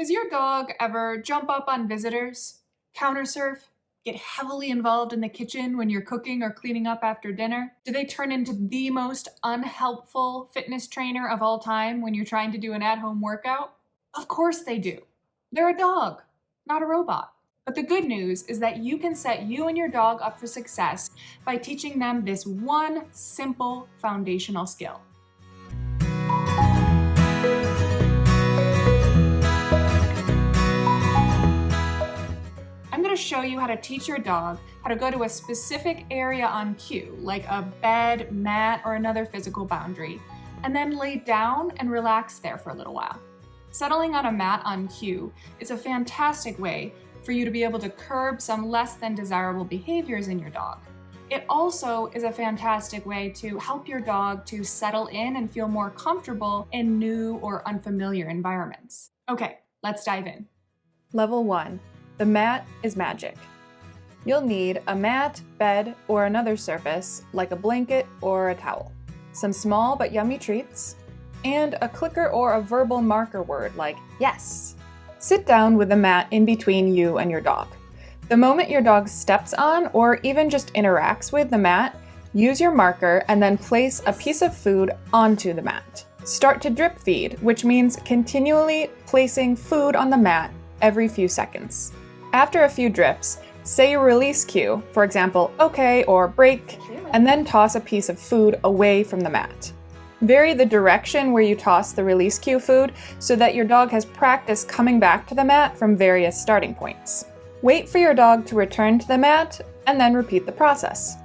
Does your dog ever jump up on visitors, counter surf, get heavily involved in the kitchen when you're cooking or cleaning up after dinner? Do they turn into the most unhelpful fitness trainer of all time when you're trying to do an at-home workout? Of course they do. They're a dog, not a robot. But the good news is that you can set you and your dog up for success by teaching them this one simple foundational skill. I'm going to show you how to teach your dog how to go to a specific area on cue, like a bed, mat, or another physical boundary, and then lay down and relax there for a little while. Settling on a mat on cue is a fantastic way for you to be able to curb some less than desirable behaviors in your dog. It also is a fantastic way to help your dog to settle in and feel more comfortable in new or unfamiliar environments. Okay, let's dive in. Level 1. The mat is magic. You'll need a mat, bed, or another surface like a blanket or a towel, some small but yummy treats, and a clicker or a verbal marker word like yes. Sit down with the mat in between you and your dog. The moment your dog steps on or even just interacts with the mat, use your marker and then place a piece of food onto the mat. Start to drip feed, which means continually placing food on the mat every few seconds. After a few drips, say your release cue, for example, okay or break, and then toss a piece of food away from the mat. Vary the direction where you toss the release cue food so that your dog has practice coming back to the mat from various starting points. Wait for your dog to return to the mat and then repeat the process.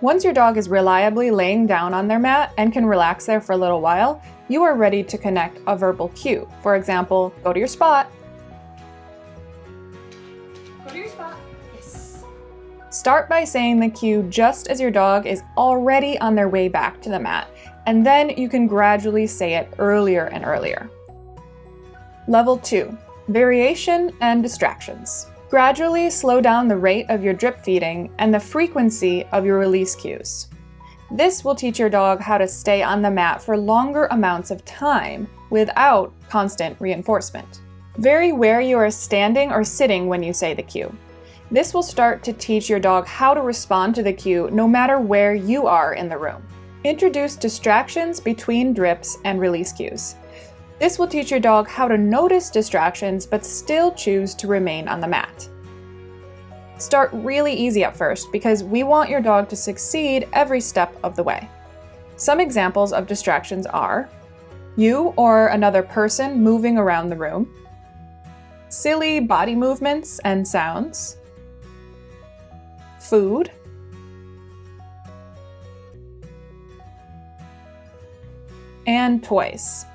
Once your dog is reliably laying down on their mat and can relax there for a little while, you are ready to connect a verbal cue. For example, go to your spot. Go to your spot. Yes. Start by saying the cue just as your dog is already on their way back to the mat, and then you can gradually say it earlier and earlier. Level 2. Variation and distractions. Gradually slow down the rate of your drip feeding and the frequency of your release cues. This will teach your dog how to stay on the mat for longer amounts of time without constant reinforcement. Vary where you are standing or sitting when you say the cue. This will start to teach your dog how to respond to the cue no matter where you are in the room. Introduce distractions between drips and release cues. This will teach your dog how to notice distractions but still choose to remain on the mat. Start really easy at first because we want your dog to succeed every step of the way. Some examples of distractions are you or another person moving around the room, silly body movements and sounds, food, and toys.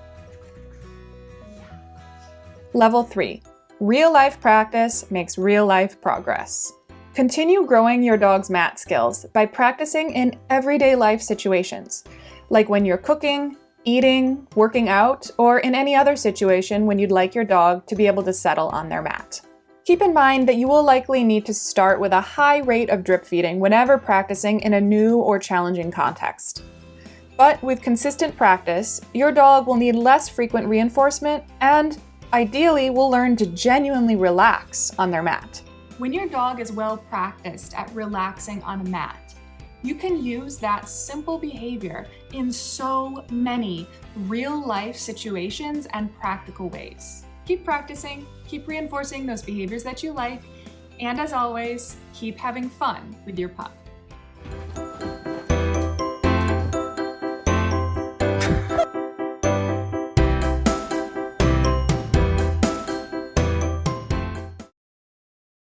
Level 3. Real-life practice makes real-life progress. Continue growing your dog's mat skills by practicing in everyday life situations, like when you're cooking, eating, working out, or in any other situation when you'd like your dog to be able to settle on their mat. Keep in mind that you will likely need to start with a high rate of drip feeding whenever practicing in a new or challenging context. But with consistent practice, your dog will need less frequent reinforcement and ideally will learn to genuinely relax on their mat. When your dog is well practiced at relaxing on a mat, you can use that simple behavior in so many real-life situations and practical ways. Keep practicing, keep reinforcing those behaviors that you like, and as always, keep having fun with your pup.